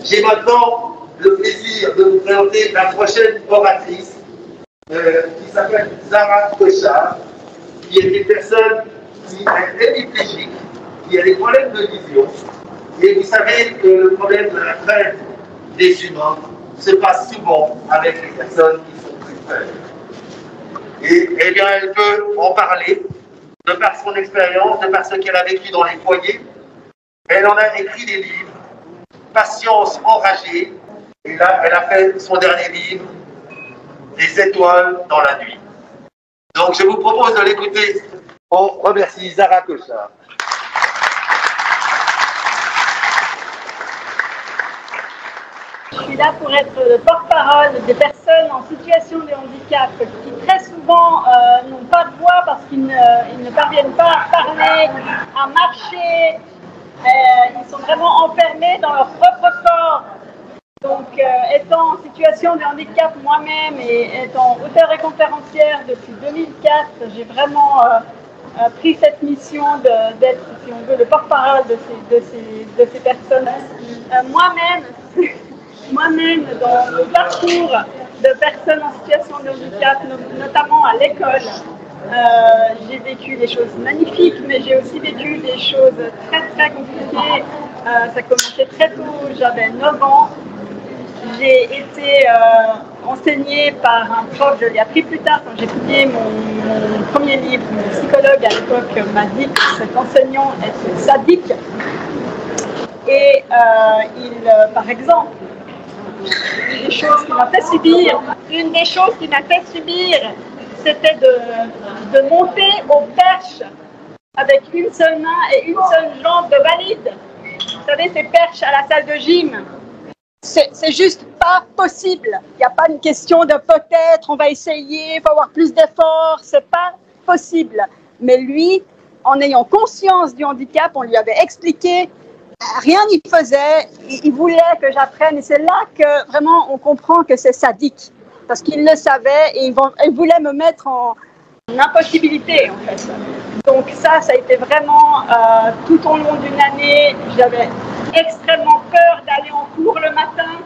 J'ai maintenant le plaisir de vous présenter la prochaine oratrice qui s'appelle Zara Cochard, qui est une personne qui est hémiplégique, qui a des problèmes de vision. Et vous savez que le problème de la traite des humains se passe souvent avec les personnes qui sont plus faibles. Et eh bien, elle peut en parler de par son expérience, de par ce qu'elle a vécu dans les foyers. Elle en a écrit des livres, Patience enragée, et là, elle a fait son dernier livre, Des étoiles dans la nuit. Donc, je vous propose de l'écouter. On remercie Zara Cochard. Je suis là pour être le porte-parole des personnes en situation de handicap qui très souvent n'ont pas de voix parce qu'ils ne parviennent pas à parler, à marcher. Ils sont vraiment enfermés dans leur propre corps. Donc, étant en situation de handicap moi-même et étant auteure et conférencière depuis 2004, j'ai vraiment pris cette mission d'être, si on veut, le porte-parole de ces personnes. Moi-même, dans le parcours de personnes en situation de handicap, notamment à l'école, j'ai vécu des choses magnifiques, mais j'ai aussi vécu des choses très très compliquées. Ça commençait très tôt, j'avais 9 ans. J'ai été enseignée par un prof, je l'ai appris plus tard quand j'ai publié mon premier livre. Mon psychologue à l'époque m'a dit que cet enseignant était sadique. Et par exemple, une des choses qui m'a fait subir, c'était de monter aux perches avec une seule main et une seule jambe de valide. Vous savez, ces perches à la salle de gym. C'est juste pas possible. Il n'y a pas une question de peut-être, on va essayer, il faut avoir plus d'efforts. C'est pas possible. Mais lui, en ayant conscience du handicap, on lui avait expliqué. Rien n'y faisait, il voulait que j'apprenne et c'est là que vraiment on comprend que c'est sadique parce qu'il le savait et il voulait me mettre en impossibilité en fait. Donc ça a été vraiment tout au long d'une année, j'avais extrêmement peur d'aller en cours le matin.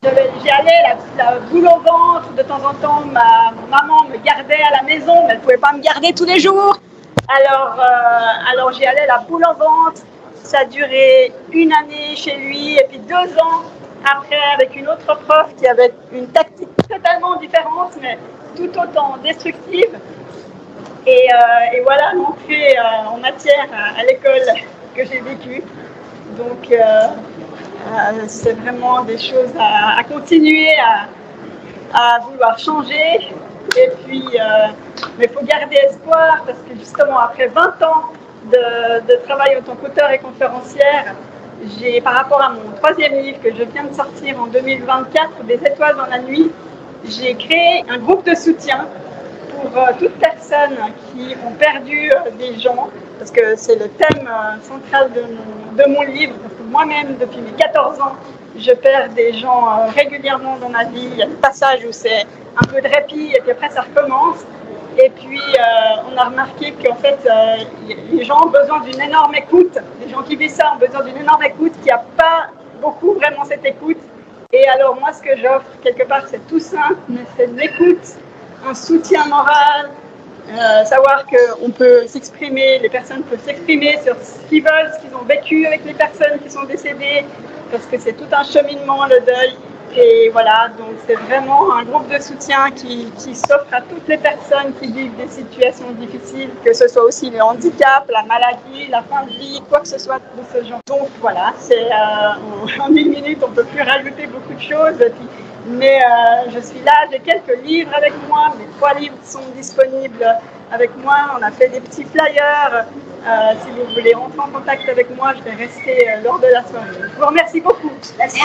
J'y allais la boule au ventre, de temps en temps ma maman me gardait à la maison mais elle ne pouvait pas me garder tous les jours. Alors j'y allais la boule au ventre. Ça a duré une année chez lui et puis 2 ans après avec une autre prof qui avait une tactique totalement différente mais tout autant destructive. Et voilà l'entrée en matière à l'école que j'ai vécue. Donc c'est vraiment des choses à continuer à vouloir changer. Et puis, mais il faut garder espoir parce que justement après 20 ans de travail en tant qu'auteur et conférencière, par rapport à mon 3e livre que je viens de sortir en 2024, Des étoiles dans la nuit, j'ai créé un groupe de soutien pour toutes personnes qui ont perdu des gens, parce que c'est le thème central de mon livre, parce que moi-même, depuis mes 14 ans, je perds des gens régulièrement dans ma vie. Il y a des passages où c'est un peu de répit et puis après ça recommence. Et puis, on a remarqué qu'en fait, les gens ont besoin d'une énorme écoute. Les gens qui vivent ça ont besoin d'une énorme écoute, qu'il n'y a pas beaucoup vraiment cette écoute. Et alors, moi, ce que j'offre, quelque part, c'est tout simple, mais c'est de l'écoute, un soutien moral, savoir qu'on peut s'exprimer, les personnes peuvent s'exprimer sur ce qu'ils veulent, ce qu'ils ont vécu avec les personnes qui sont décédées, parce que c'est tout un cheminement, le deuil. Et voilà, donc c'est vraiment un groupe de soutien qui s'offre à toutes les personnes qui vivent des situations difficiles, que ce soit aussi le handicap, la maladie, la fin de vie, quoi que ce soit de ce genre. Donc voilà, en 1 minute, on ne peut plus rajouter beaucoup de choses. Mais je suis là, j'ai quelques livres avec moi, mes 3 livres sont disponibles avec moi. On a fait des petits flyers. Si vous voulez rentrer en contact avec moi, je vais rester lors de la soirée. Je vous remercie beaucoup. Merci.